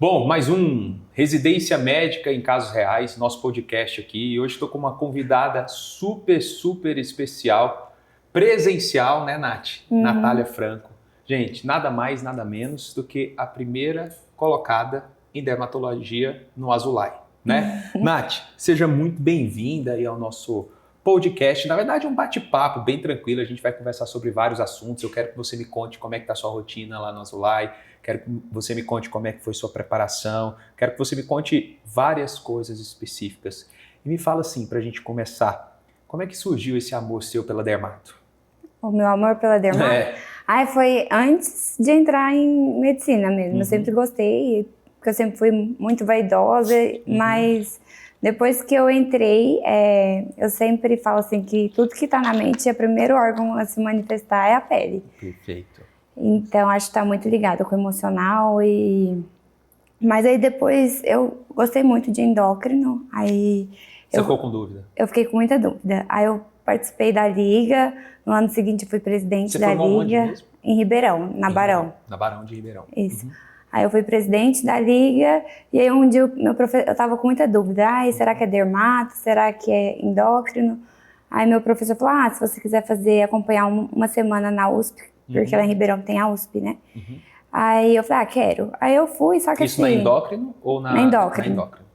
Bom, mais um Residência Médica em Casos Reais, nosso podcast aqui. E hoje estou com uma convidada super especial, presencial, né, Nath? Natália Franco. Gente, nada mais, nada menos do que a primeira colocada em dermatologia no Azulay, né? Nath, seja muito bem-vinda aí ao nosso podcast. Na verdade, é um bate-papo bem tranquilo. A gente vai conversar sobre vários assuntos. Eu quero que você me conte como é que está a sua rotina lá no Azulay. Quero que você me conte como é que foi sua preparação. Quero que você me conte várias coisas específicas. E me fala assim, para a gente começar, como é que surgiu esse amor seu pela dermato? O meu amor pela dermato? Foi antes de entrar em medicina mesmo. Eu sempre gostei, porque eu sempre fui muito vaidosa, mas depois que eu entrei, eu sempre falo assim que tudo que está na mente, o primeiro órgão a se manifestar é a pele. Perfeito. Então, acho que está muito ligado com o emocional. Mas aí depois eu gostei muito de endócrino. Você ficou com dúvida? Eu fiquei com muita dúvida. Aí eu participei da Liga. No ano seguinte eu fui presidente da Liga. Onde mesmo? Em Ribeirão, na Barão. Na Barão de Ribeirão. Isso. Aí eu fui presidente da Liga. E aí um dia eu tava com muita dúvida. Será que é dermato? Será que é endócrino? Aí meu professor falou, se você quiser acompanhar uma semana na USP, porque lá em Ribeirão tem a USP, né? Aí eu falei, quero. Aí eu fui, só que Isso assim... na endócrino ou na endócrino? Na endócrino.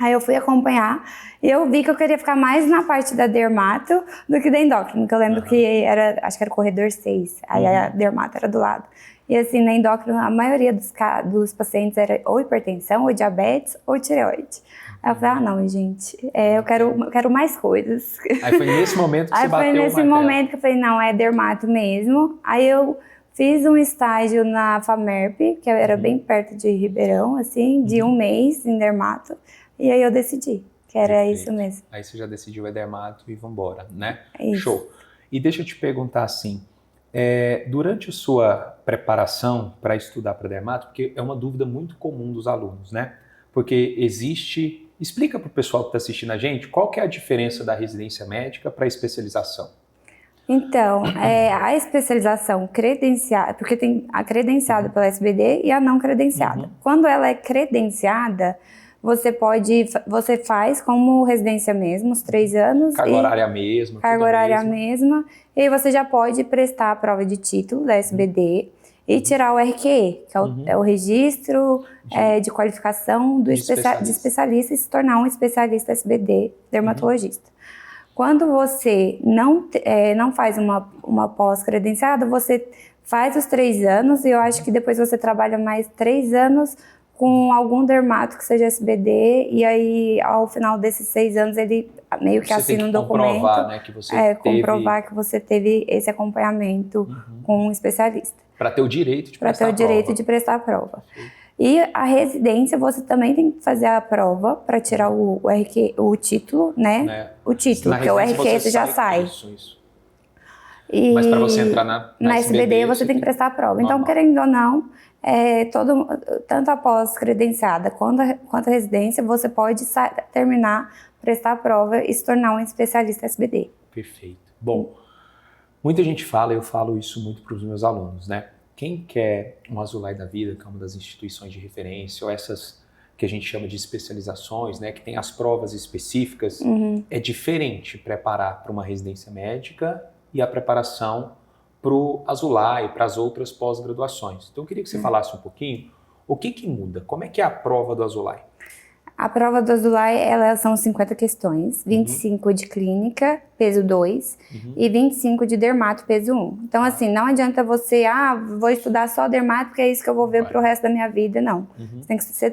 Aí eu fui acompanhar e eu vi que eu queria ficar mais na parte da dermato do que da endócrino, que eu lembro que acho que era o corredor 6, aí a dermato era do lado. E assim, na endócrino, a maioria dos pacientes era ou hipertensão, ou diabetes, ou tireoide. Aí eu falei, não, gente, eu quero mais coisas. Aí foi nesse momento que você bateu o martelo. Aí foi nesse momento que eu falei, não, é dermato mesmo. Aí eu fiz um estágio na FAMERP, que era bem perto de Ribeirão, assim, de um mês em dermato. E aí eu decidi que era isso mesmo. Aí você já decidiu dermato e vambora, né? Isso. Show. E deixa eu te perguntar assim, durante a sua preparação para estudar para dermato, porque é uma dúvida muito comum dos alunos, né? Porque existe... Explica para o pessoal que está assistindo a gente qual que é a diferença da residência médica para a especialização. Então, a especialização credenciada, porque tem a credenciada pela SBD e a não credenciada. Quando ela é credenciada, você faz como residência mesmo, os 3 anos. Carga horária mesma. Carga horária mesma. E aí você já pode prestar a prova de título da SBD e tirar o RQE, que é o registro de qualificação de especialista e se tornar um especialista SBD, dermatologista. Quando você não faz uma pós-credenciada, você faz os 3 anos e eu acho que depois você trabalha mais 3 anos com algum dermato que seja SBD, e aí ao final desses 6 anos ele meio que assina um documento. Comprovar, né, que você comprovar que você teve esse acompanhamento com um especialista. Para ter o direito de prestar a prova. Para ter o direito de prestar a prova. E a residência, você também tem que fazer a prova para tirar o título, né? O título, porque o RQ você já sai. Isso. Mas para você entrar na SBD, você tem que prestar a prova. Normal. Então, querendo ou não, tanto a pós-credenciada quanto a residência, você pode terminar, prestar a prova e se tornar um especialista SBD. Perfeito. Bom, muita gente fala, eu falo isso muito para os meus alunos, né? Quem quer um Azulay da vida, que é uma das instituições de referência, ou essas que a gente chama de especializações, né, que tem as provas específicas, é diferente preparar para uma residência médica e a preparação para o Azulay, para as outras pós-graduações. Então eu queria que você falasse um pouquinho o que muda, como é que é a prova do Azulay? A prova do Azulay, são 50 questões, 25 de clínica, peso 2, e 25 de dermato, peso 1. Então, assim, não adianta você, vou estudar só dermato, porque é isso que eu vou ver pro resto da minha vida, não.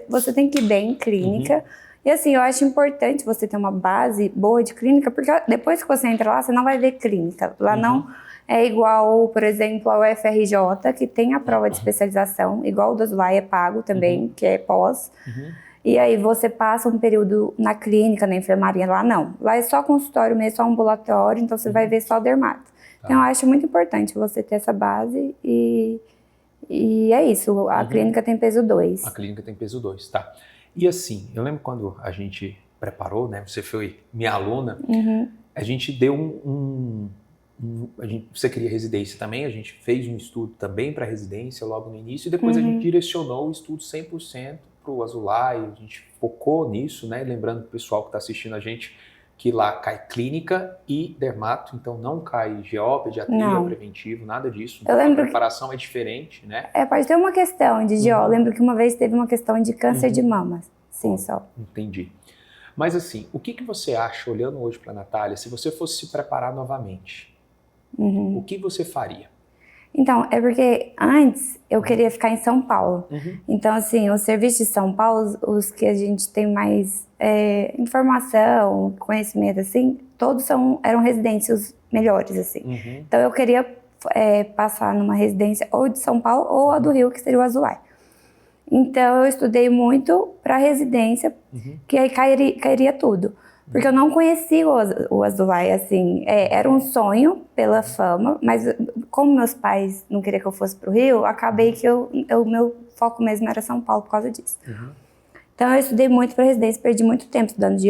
Você tem que ir bem em clínica. E assim, eu acho importante você ter uma base boa de clínica, porque depois que você entra lá, você não vai ver clínica. Lá não é igual, por exemplo, ao UFRJ, que tem a prova de especialização, igual o do Azulay é pago também, que é pós. E aí você passa um período na clínica, na enfermaria, lá não. Lá é só consultório mesmo, só ambulatório, então você vai ver só dermato. Então eu acho muito importante você ter essa base e é isso, a clínica tem peso 2. A clínica tem peso 2, tá. E assim, eu lembro quando a gente preparou, né, você foi minha aluna, a gente deu você queria residência também, a gente fez um estudo também para residência logo no início e depois a gente direcionou o estudo 100% para o Azulay, a gente focou nisso, né? Lembrando pro pessoal que está assistindo a gente que lá cai clínica e dermato, então não cai GO, pediatria, preventivo, nada disso. Então, a preparação é diferente, né? Pode ter uma questão de GO. Lembro que uma vez teve uma questão de câncer de mama. Sim, só. Entendi. Mas assim, o que você acha, olhando hoje para a Natália, se você fosse se preparar novamente, o que você faria? Então, é porque antes eu queria ficar em São Paulo. Então, assim, os serviços de São Paulo, os que a gente tem mais informação, conhecimento, assim, todos eram residências melhores, assim. Então, eu queria passar numa residência ou de São Paulo ou a do Rio, que seria o Azulay. Então, eu estudei muito para residência, que aí cairia tudo. Porque eu não conhecia o Azulay, assim, era um sonho pela fama, mas como meus pais não queriam que eu fosse pro Rio, acabei que o meu foco mesmo era São Paulo por causa disso. Então eu estudei muito para residência, perdi muito tempo estudando de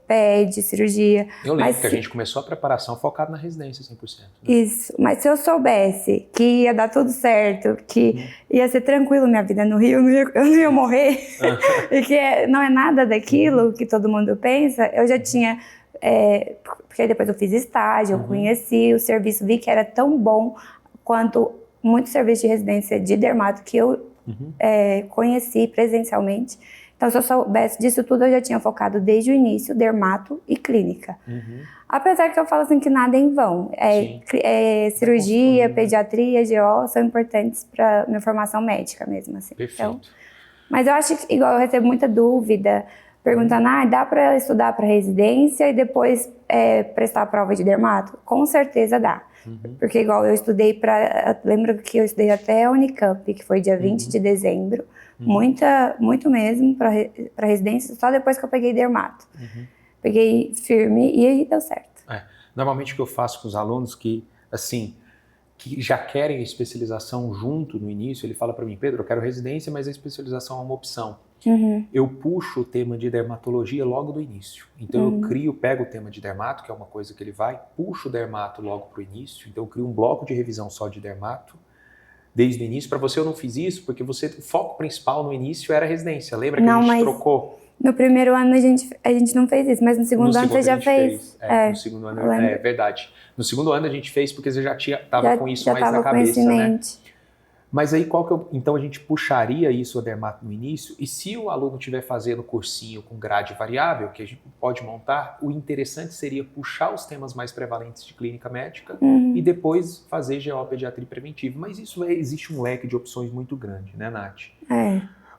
PED, cirurgia. Eu lembro que a gente começou a preparação focada na residência 100%. Né? Isso, mas se eu soubesse que ia dar tudo certo, que ia ser tranquilo minha vida no Rio, eu não ia morrer, e que não é nada daquilo que todo mundo pensa, eu já tinha... porque depois eu fiz estágio, eu conheci o serviço, vi que era tão bom quanto muitos serviços de residência de dermato que eu conheci presencialmente. Então, se eu soubesse disso tudo, eu já tinha focado desde o início, dermato e clínica. Apesar que eu falo assim que nada é em vão. Cirurgia, pediatria, GO são importantes para minha formação médica mesmo. Assim. Perfeito. Então, mas eu acho que, igual eu recebo muita dúvida, perguntando, dá para estudar para residência e depois prestar a prova de dermato? Com certeza dá. Porque igual eu estudei lembro que eu estudei até a Unicamp, que foi dia 20 de dezembro. Muito mesmo para residência, só depois que eu peguei dermato. Peguei firme e aí deu certo. Normalmente o que eu faço com os alunos que já querem a especialização junto no início, ele fala para mim, Pedro, eu quero residência, mas a especialização é uma opção. Eu puxo o tema de dermatologia logo do início. Então eu pego o tema de dermato, que é uma coisa que ele puxo o dermato logo para o início, então eu crio um bloco de revisão só de dermato, desde o início. Para você eu não fiz isso, porque o foco principal no início era a residência. Lembra que a gente trocou? No primeiro ano a gente não fez isso, mas no segundo ano você já fez. No segundo ano, é verdade. No segundo ano a gente fez porque você já estava com isso mais na cabeça, né? Mas aí então a gente puxaria isso a dermato no início, e se o aluno estiver fazendo cursinho com grade variável, que a gente pode montar, o interessante seria puxar os temas mais prevalentes de clínica médica e depois fazer GO, pediatria preventiva. Mas isso existe um leque de opções muito grande, né, Nath?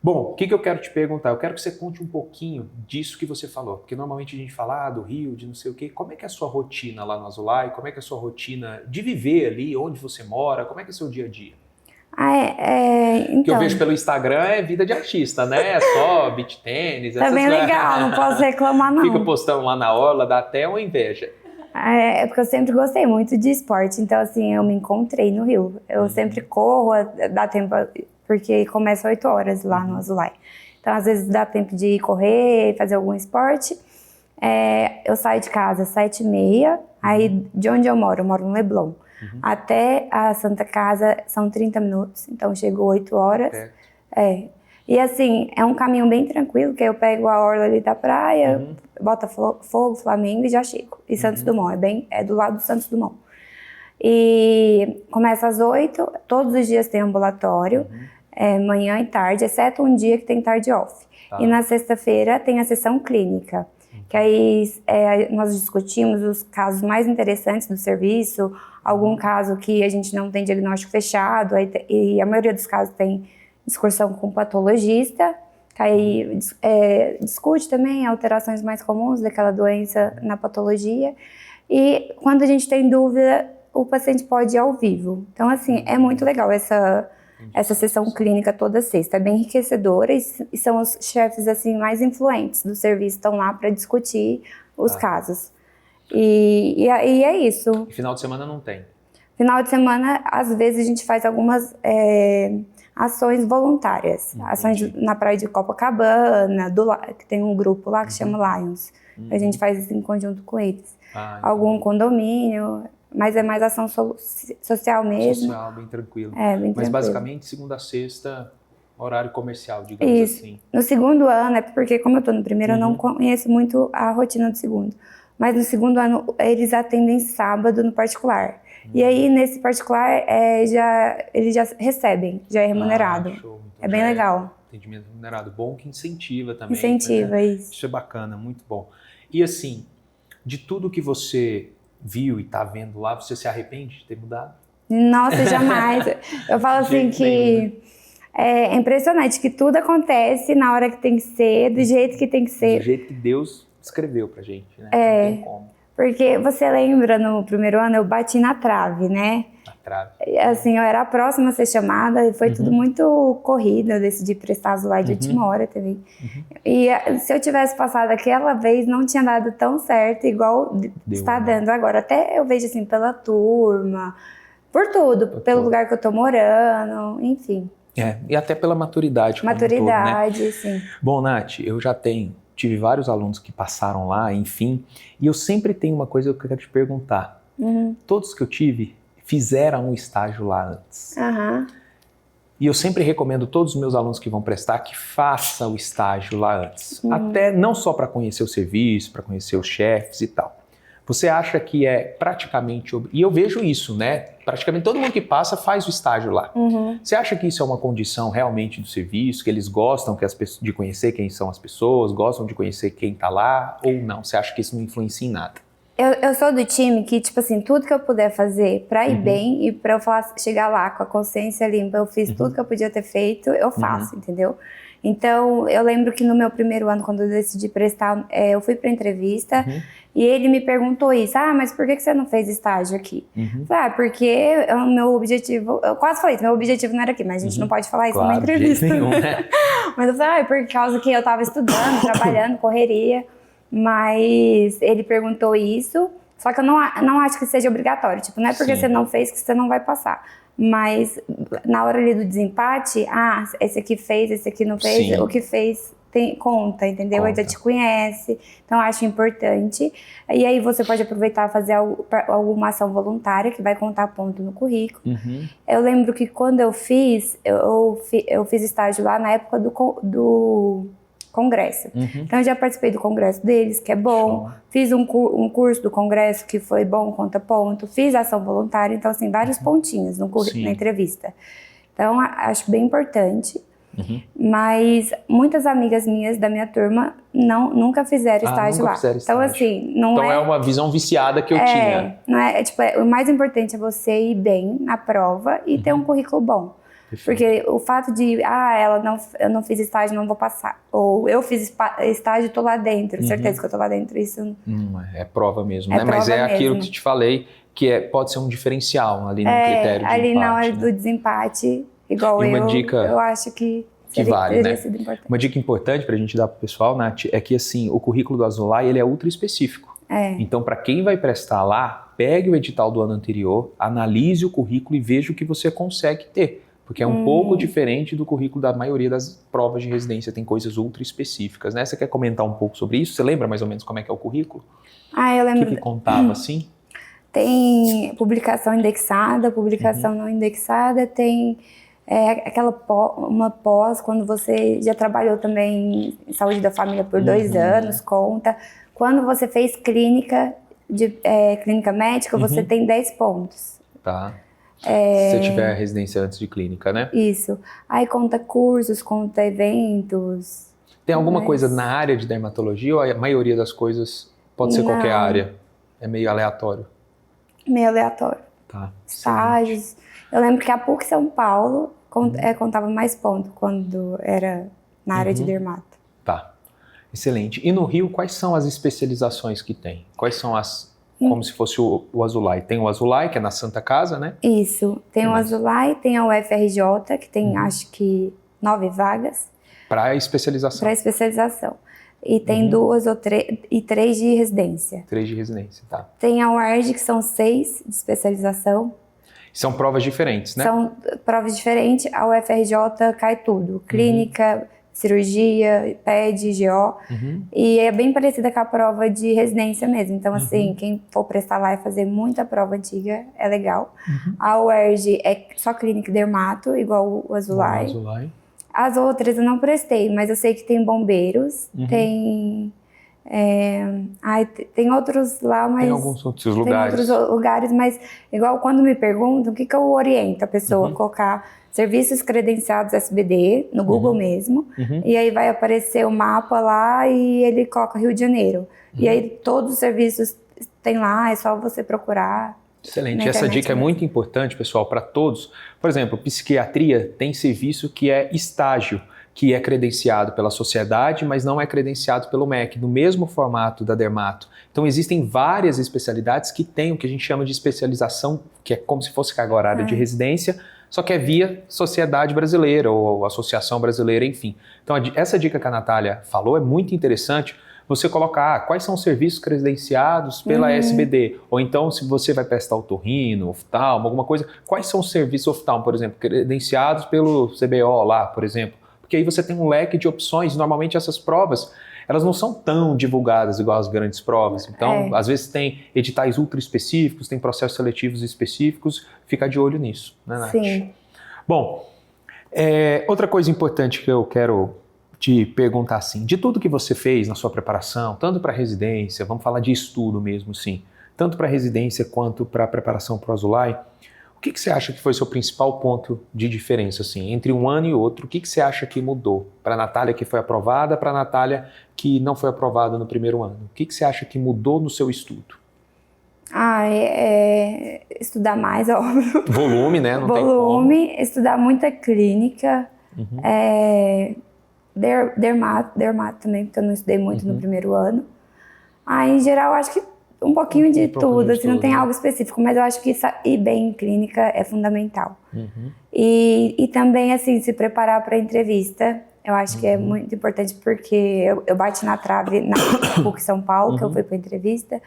Bom, o que eu quero te perguntar? Eu quero que você conte um pouquinho disso que você falou, porque normalmente a gente fala do Rio, de não sei o quê. Como é que é a sua rotina lá no Azulay? Como é que é a sua rotina de viver ali, onde você mora? Como é que é o seu dia a dia? Então. O que eu vejo pelo Instagram é vida de artista, né? É só beach tênis. Tá bem legal, não posso reclamar não. Fica postando lá na orla, dá até uma inveja. É porque eu sempre gostei muito de esporte, então assim, eu me encontrei no Rio. Eu sempre corro, dá tempo, porque começa 8 horas lá no Azulay. Então às vezes dá tempo de correr, fazer algum esporte. Eu saio de casa às 7h30, aí de onde eu moro no Leblon. Até a Santa Casa são 30 minutos, então chego 8 horas. E assim, é um caminho bem tranquilo, que eu pego a orla ali da praia, Botafogo, Flamengo e já chego. E Santos Dumont, é do lado do Santos Dumont. E começa às 8, todos os dias tem ambulatório, manhã e tarde, exceto um dia que tem tarde off. E na sexta-feira tem a sessão clínica, que aí nós discutimos os casos mais interessantes do serviço, algum caso que a gente não tem diagnóstico fechado, e a maioria dos casos tem discussão com o patologista, que aí discute também alterações mais comuns daquela doença na patologia, e quando a gente tem dúvida, o paciente pode ir ao vivo. Então, assim, é muito legal essa sessão clínica toda sexta, é bem enriquecedora, e são os chefes assim mais influentes do serviço, estão lá para discutir os casos. E é isso. E final de semana não tem? Final de semana, às vezes a gente faz algumas ações voluntárias. Ações na praia de Copacabana, que tem um grupo lá que chama Lions. A gente faz isso em conjunto com eles. Algum condomínio, mas é mais ação social mesmo. Social, bem tranquilo. Bem tranquilo. Mas basicamente, segunda a sexta, Horário comercial, digamos Isso. assim. No segundo ano, é porque como eu tô no primeiro, eu não conheço muito a rotina do segundo. Mas no segundo ano, eles atendem sábado no particular. E aí, nesse particular, eles já recebem, já é remunerado. Show. Então, é bem legal. Atendimento remunerado. Bom que incentiva também. Incentiva, né? isso. Isso é bacana, muito bom. E assim, de tudo que você viu e tá vendo lá, você se arrepende de ter mudado? Nossa, jamais. Eu falo assim que é impressionante que tudo acontece na hora que tem que ser, do jeito que tem que ser. Do jeito que Deus escreveu pra gente, né? Não tem como. Porque você lembra, no primeiro ano eu bati na trave, né? Na trave. Assim, eu era a próxima a ser chamada e foi tudo muito corrido. Eu decidi prestar Azulay de última hora também. E se eu tivesse passado aquela vez, não tinha dado tão certo igual está dando agora. Até eu vejo assim, pela turma, por tudo, pelo lugar que eu tô morando, enfim. E até pela maturidade. Maturidade, como um todo, né? sim. Bom, Nath, eu já tive vários alunos que passaram lá, enfim, e eu sempre tenho uma coisa que eu quero te perguntar. Todos que eu tive fizeram um estágio lá antes. E eu sempre recomendo todos os meus alunos que vão prestar que façam o estágio lá antes. Até não só para conhecer o serviço, para conhecer os chefes e tal. Você acha que é praticamente... E eu vejo isso, né? Praticamente todo mundo que passa faz o estágio lá. Você acha que isso é uma condição realmente do serviço? Que eles gostam de conhecer quem são as pessoas? Gostam de conhecer quem tá lá? Ou não? Você acha que isso não influencia em nada? Eu sou do time que, tipo assim, tudo que eu puder fazer pra ir bem e pra eu chegar lá com a consciência limpa, eu fiz tudo que eu podia ter feito, eu faço, entendeu? Então, eu lembro que no meu primeiro ano, quando eu decidi prestar, eu fui pra entrevista e ele me perguntou isso. Mas por que você não fez estágio aqui? Falei, porque o meu objetivo... Eu quase falei isso, meu objetivo não era aqui, mas a gente não pode falar isso numa entrevista. De nenhum, né? Mas eu falei, por causa que eu tava estudando, trabalhando, correria. Mas ele perguntou isso, só que eu não acho que seja obrigatório. Tipo, não é porque você não fez que você não vai passar. Mas na hora ali do desempate, esse aqui fez, esse aqui não fez, o que fez conta, entendeu? Ele já te conhece, então eu acho importante. E aí você pode aproveitar e fazer alguma ação voluntária que vai contar ponto no currículo. Eu lembro que quando eu fiz estágio lá na época do congresso. Então eu já participei do congresso deles, que é bom. Fiz um curso do congresso que foi bom, conta ponto. Fiz ação voluntária, então assim, vários pontinhos na entrevista. Então acho bem importante. Mas muitas amigas minhas da minha turma nunca fizeram estágio lá. Então assim, não é uma visão viciada que eu tinha. Não é, o mais importante é você ir bem na prova e ter um currículo bom. Porque o fato de, eu não fiz estágio, não vou passar. Ou eu fiz estágio, tô lá dentro, certeza que eu tô lá dentro. Isso é prova mesmo, né? Mas é aquilo que te falei, que pode ser um diferencial ali no critério de ali empate. Na hora do desempate, igual eu acho que vale, né? Sido importante. Uma dica importante pra gente dar pro pessoal, Nath, é que assim, o currículo do Azulay, ele é ultra específico. Então, para quem vai prestar lá, pegue o edital do ano anterior, analise o currículo e veja o que você consegue ter. Porque é um pouco diferente do currículo da maioria das provas de residência, tem coisas ultra específicas, né? Você quer comentar um pouco sobre isso? Você lembra mais ou menos como é que é o currículo? Eu lembro. O que contava assim? Tem publicação indexada, publicação não indexada, tem uma pós, quando você já trabalhou também em saúde da família por 2 anos, conta. Quando você fez clínica médica, você tem 10 pontos. Tá. Se você tiver residência antes de clínica, né? Isso. Aí conta cursos, conta eventos. Tem alguma coisa na área de dermatologia ou a maioria das coisas pode ser qualquer área? É meio aleatório? Meio aleatório. Tá. Estágios. Eu lembro que a PUC São Paulo contava mais pontos quando era na área de dermato. Tá. Excelente. E no Rio, quais são as especializações que tem? Quais são como se fosse o Azulay? Tem o Azulay, que é na Santa Casa, né? Isso. Tem o Azulay, tem a UFRJ, que tem acho que 9 vagas. Para especialização. E tem 2 ou 3 e 3 de residência. 3 de residência, tá. Tem a UERJ, que são 6 de especialização. São provas diferentes, né? São provas diferentes. A UFRJ cai tudo. Clínica, cirurgia, PED, GO. E é bem parecida com a prova de residência mesmo. Então, assim, quem for prestar lá e fazer muita prova antiga, é legal. A UERJ é só clínica e dermato, igual o Azulay. As outras eu não prestei, mas eu sei que tem bombeiros, tem outros lá, mas... Tem alguns outros lugares. Tem outros lugares, mas igual quando me perguntam, o que eu oriento a pessoa? Colocar serviços credenciados SBD, no Google mesmo, e aí vai aparecer o mapa lá e ele coloca Rio de Janeiro. E aí todos os serviços tem lá, é só você procurar. Excelente. Essa dica é muito importante, pessoal, para todos. Por exemplo, psiquiatria tem serviço que é estágio, que é credenciado pela sociedade, mas não é credenciado pelo MEC, no mesmo formato da dermato. Então, existem várias especialidades que têm o que a gente chama de especialização, que é como se fosse carga horária de residência, só que é via Sociedade Brasileira ou Associação Brasileira, enfim. Então, essa dica que a Natália falou é muito interessante. Você colocar quais são os serviços credenciados pela SBD, ou então se você vai prestar otorrino, oftalmo, alguma coisa, quais são os serviços oftalmo, por exemplo, credenciados pelo CBO lá, por exemplo, porque aí você tem um leque de opções. Normalmente essas provas, elas não são tão divulgadas igual as grandes provas, então às vezes tem editais ultra específicos, tem processos seletivos específicos, fica de olho nisso, né, Nath? Sim. Bom, outra coisa importante que eu quero te perguntar assim, de tudo que você fez na sua preparação, tanto para residência, vamos falar de estudo mesmo, sim, tanto para residência quanto para a preparação para o Azulay, o que você acha que foi o seu principal ponto de diferença, assim, entre um ano e outro? O que você acha que mudou para a Natália que foi aprovada, para a Natália que não foi aprovada no primeiro ano? O que você acha que mudou no seu estudo? Estudar mais, óbvio. Volume, né? Não tem como. Volume, estudar muita clínica, dermato também, porque eu não estudei muito no primeiro ano. Em geral, acho que um pouquinho de tudo, assim, não tem algo específico, mas eu acho que ir bem em clínica é fundamental. E também, assim, se preparar para a entrevista, eu acho que é muito importante, porque eu bati na trave na PUC São Paulo, que eu fui para entrevista,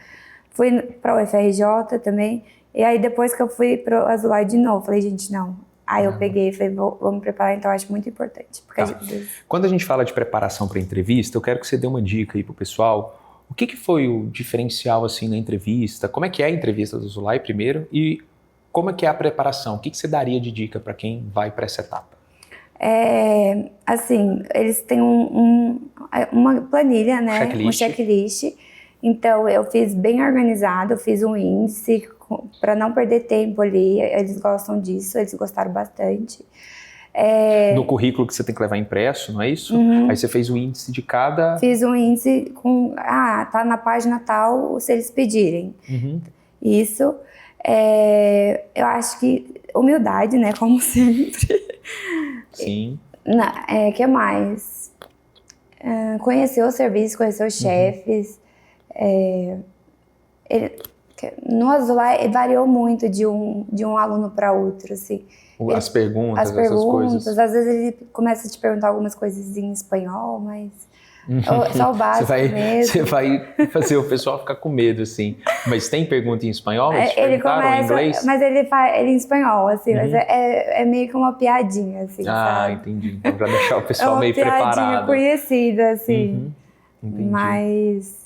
fui para o UFRJ também, e aí depois que eu fui para o Azulay de novo, falei, gente, não. Aí eu peguei e falei, vamos preparar, então eu acho muito importante. Porque Quando a gente fala de preparação para entrevista, eu quero que você dê uma dica aí pro pessoal. O que foi o diferencial assim na entrevista? Como é que é a entrevista do Azulay primeiro? E como é que é a preparação? O que você daria de dica para quem vai para essa etapa? Assim, eles têm uma planilha, né? Checklist. Um checklist. Então, eu fiz bem organizado, eu fiz um índice para não perder tempo ali. Eles gostam disso, eles gostaram bastante. No currículo que você tem que levar impresso, não é isso? Aí você fez o índice de cada... Fiz um índice com... tá na página tal, se eles pedirem. Isso. Eu acho que humildade, né? Como sempre. Sim. Que mais? Conhecer o serviço, conhecer os chefes. No Azulay variou muito de um aluno para outro, assim. As perguntas, essas coisas. Às vezes ele começa a te perguntar algumas coisas em espanhol, mas só o básico mesmo. Você vai fazer o pessoal ficar com medo, assim. Mas tem pergunta em espanhol? Ele começa, em inglês? Mas ele faz em espanhol, assim. Mas é meio que uma piadinha, assim, sabe? Entendi. Então, pra deixar o pessoal meio preparado. É uma piadinha conhecida, assim. Entendi. Mas...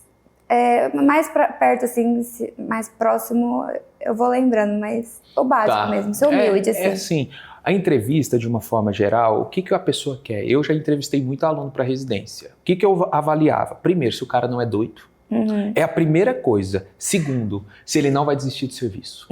mais perto, assim, mais próximo, eu vou lembrando, mas o básico mesmo, ser humilde, assim. Assim, a entrevista, de uma forma geral, o que a pessoa quer? Eu já entrevistei muito aluno para residência. O que eu avaliava? Primeiro, se o cara não é doido. É a primeira coisa. Segundo, se ele não vai desistir do serviço.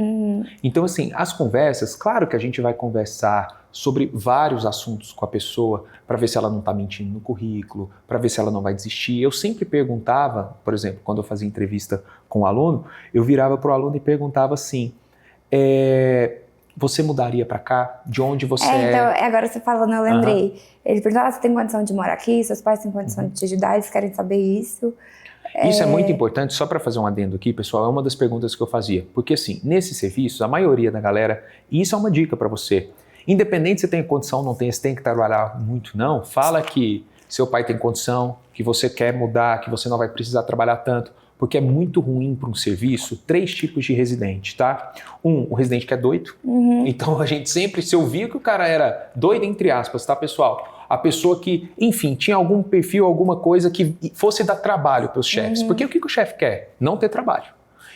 Então, assim, as conversas, claro que a gente vai conversar sobre vários assuntos com a pessoa para ver se ela não está mentindo no currículo, para ver se ela não vai desistir. Eu sempre perguntava, por exemplo, quando eu fazia entrevista com o aluno, eu virava para o aluno e perguntava assim, você mudaria para cá? De onde você Então, agora você falando, eu lembrei. Ele perguntava, você tem condição de morar aqui? Seus pais têm condição de te ajudar? Eles querem saber isso. Isso é muito importante, só para fazer um adendo aqui, pessoal, é uma das perguntas que eu fazia. Porque assim, nesses serviços, a maioria da galera, e isso é uma dica para você, independente se você tem condição ou não tem, você tem que trabalhar muito não, fala que seu pai tem condição, que você quer mudar, que você não vai precisar trabalhar tanto, porque é muito ruim para um serviço 3 tipos de residente, tá? O residente que é doido, então a gente sempre, se ouvia que o cara era doido, entre aspas, tá, pessoal? A pessoa que, enfim, tinha algum perfil, alguma coisa que fosse dar trabalho para os chefes. Porque o que o chefe quer? Não ter trabalho.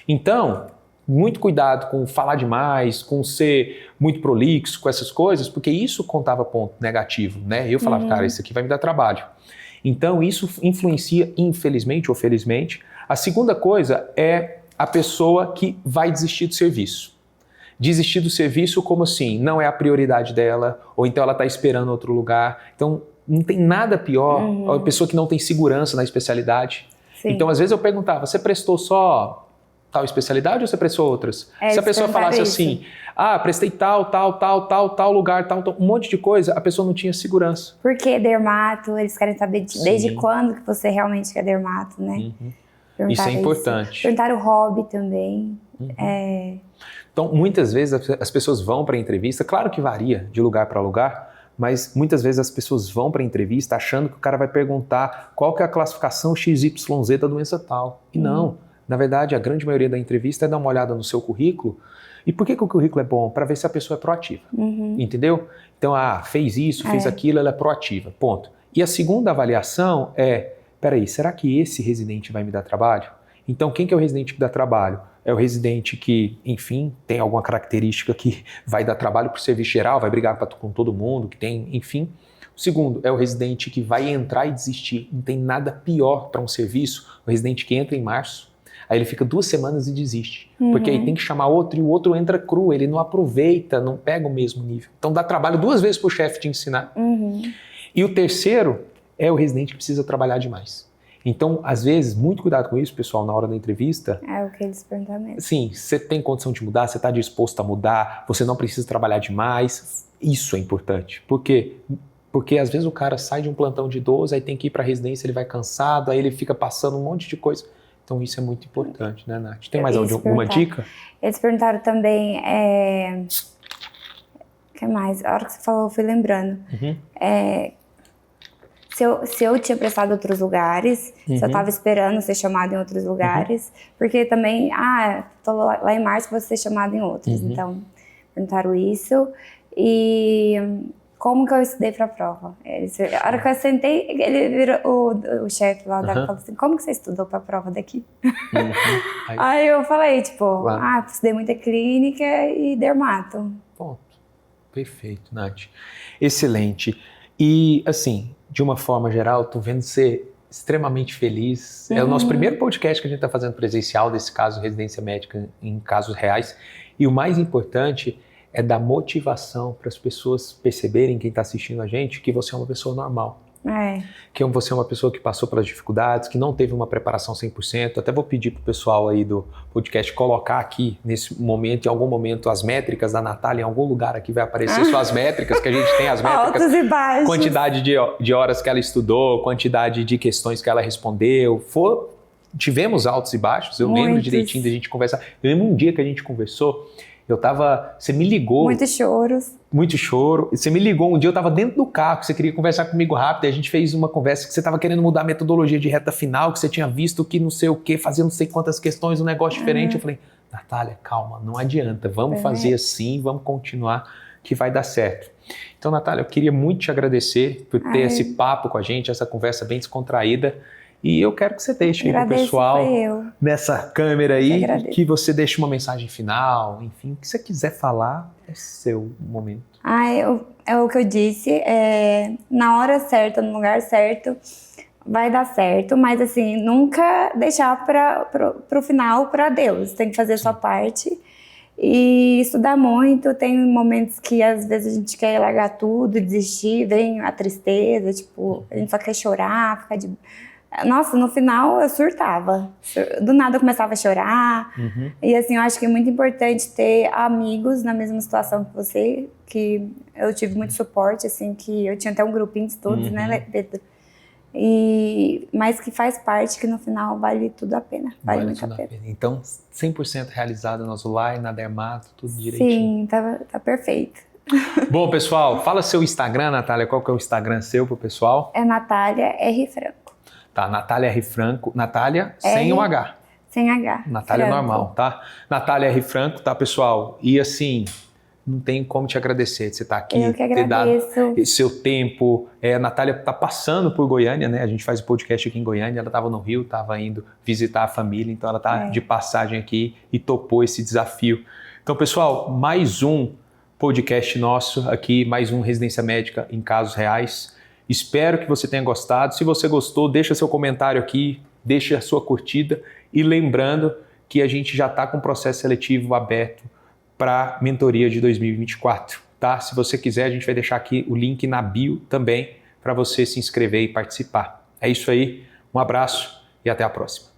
Então, muito cuidado com falar demais, com ser muito prolixo, com essas coisas, porque isso contava ponto negativo, né? Eu falava, cara, isso aqui vai me dar trabalho. Então, isso influencia, infelizmente ou felizmente. A segunda coisa é a pessoa que vai desistir do serviço. Desistir do serviço como assim? Não é a prioridade dela, ou então ela está esperando outro lugar. Então, não tem nada pior a pessoa que não tem segurança na especialidade. Sim. Então, às vezes eu perguntava, você prestou só tal especialidade ou você prestou outras? Se a pessoa falasse assim, prestei tal lugar, um monte de coisa, a pessoa não tinha segurança. Por que dermato? Eles querem saber desde quando que você realmente quer dermato, né? Isso é importante. Perguntar o hobby também. Então, muitas vezes as pessoas vão para a entrevista, claro que varia de lugar para lugar, mas muitas vezes as pessoas vão para a entrevista achando que o cara vai perguntar qual que é a classificação XYZ da doença tal. E não. Na verdade, a grande maioria da entrevista é dar uma olhada no seu currículo. E por que o currículo é bom? Para ver se a pessoa é proativa. Entendeu? Então, fez isso, fez aquilo, ela é proativa. Ponto. E a segunda avaliação é, peraí, será que esse residente vai me dar trabalho? Então, quem que é o residente que dá trabalho? É o residente que, enfim, tem alguma característica que vai dar trabalho para o serviço geral, vai brigar com todo mundo, que tem, enfim. O segundo é o residente que vai entrar e desistir. Não tem nada pior para um serviço, o residente que entra em março, aí ele fica 2 semanas e desiste. Porque aí tem que chamar outro e o outro entra cru, ele não aproveita, não pega o mesmo nível. Então dá trabalho 2 vezes para o chefe te ensinar. E o terceiro é o residente que precisa trabalhar demais. Então, às vezes, muito cuidado com isso, pessoal, na hora da entrevista. É o que eles perguntam mesmo. Sim, você tem condição de mudar, você está disposto a mudar, você não precisa trabalhar demais. Isso é importante. Por quê? Porque às vezes o cara sai de um plantão de 12, aí tem que ir para a residência, ele vai cansado, aí ele fica passando um monte de coisa. Então isso é muito importante, né, Nath? Tem mais alguma dica? Eles perguntaram também, o que mais? A hora que você falou, eu fui lembrando. Se eu tinha prestado em outros lugares, se eu estava esperando ser chamada em outros lugares, porque também, tô lá em março, vou ser chamada em outros. Então, perguntaram isso. E como que eu estudei para a prova? A hora que eu sentei, ele virou, o chefe lá da falou assim, como que você estudou para a prova daqui? Aí eu falei, estudei muita clínica e dermato. Ponto. Perfeito, Nath. Excelente. E, assim, de uma forma geral, tô vendo você extremamente feliz. É o nosso primeiro podcast que a gente está fazendo presencial, desse caso, residência médica em casos reais. E o mais importante é dar motivação para as pessoas perceberem, quem está assistindo a gente, que você é uma pessoa normal. Que você é uma pessoa que passou pelas dificuldades, que não teve uma preparação 100%. Até vou pedir pro pessoal aí do podcast colocar aqui, nesse momento, em algum momento, as métricas da Natália. Em algum lugar aqui vai aparecer só as métricas, que a gente tem as métricas. Altos e baixos. Quantidade de horas que ela estudou, quantidade de questões que ela respondeu. Tivemos altos e baixos, eu lembro direitinho da gente conversar. Eu lembro um dia que a gente conversou, você me ligou. Muitos choros. Muito choro. Você me ligou um dia, eu estava dentro do carro, que você queria conversar comigo rápido, e a gente fez uma conversa que você estava querendo mudar a metodologia de reta final, que você tinha visto que não sei o que, fazia não sei quantas questões, um negócio diferente. Eu falei, Natália, calma, não adianta, vamos fazer assim, vamos continuar, que vai dar certo. Então, Natália, eu queria muito te agradecer por ter esse papo com a gente, essa conversa bem descontraída. E eu quero que você deixe aí pro pessoal, nessa câmera aí, que você deixe uma mensagem final, enfim, o que você quiser falar, é seu momento. É o que eu disse, na hora certa, no lugar certo, vai dar certo, mas assim, nunca deixar pro final para Deus, tem que fazer a sua parte e estudar muito. Tem momentos que às vezes a gente quer largar tudo, desistir, vem a tristeza, a gente só quer chorar, ficar de... Nossa, no final eu surtava. Do nada eu começava a chorar. E assim, eu acho que é muito importante ter amigos na mesma situação que você, que eu tive muito suporte, assim, que eu tinha até um grupinho de estudos, né, Pedro? Mas que faz parte, que no final vale tudo a pena. Vale muito a pena. Então, 100% realizado no Zulay, na Dermato, tudo direitinho. Sim, tá perfeito. Bom, pessoal, fala seu Instagram, Natália. Qual que é o Instagram seu pro pessoal? É Natália R. Franco. Tá, Natália R. Franco. Natália sem o H. Sem H. Natália Franco. Normal, tá? Natália R. Franco, tá, pessoal? E assim, não tenho como te agradecer de você estar aqui, Eu que ter dado agradeço. esse seu tempo. A Natália está passando por Goiânia, né? A gente faz o podcast aqui em Goiânia, ela estava no Rio, estava indo visitar a família, então ela está de passagem aqui e topou esse desafio. Então, pessoal, mais um podcast nosso aqui, mais um Residência Médica em Casos Reais. Espero que você tenha gostado. Se você gostou, deixa seu comentário aqui, deixa a sua curtida e lembrando que a gente já está com o processo seletivo aberto para mentoria de 2024, tá? Se você quiser, a gente vai deixar aqui o link na bio também para você se inscrever e participar. É isso aí, um abraço e até a próxima.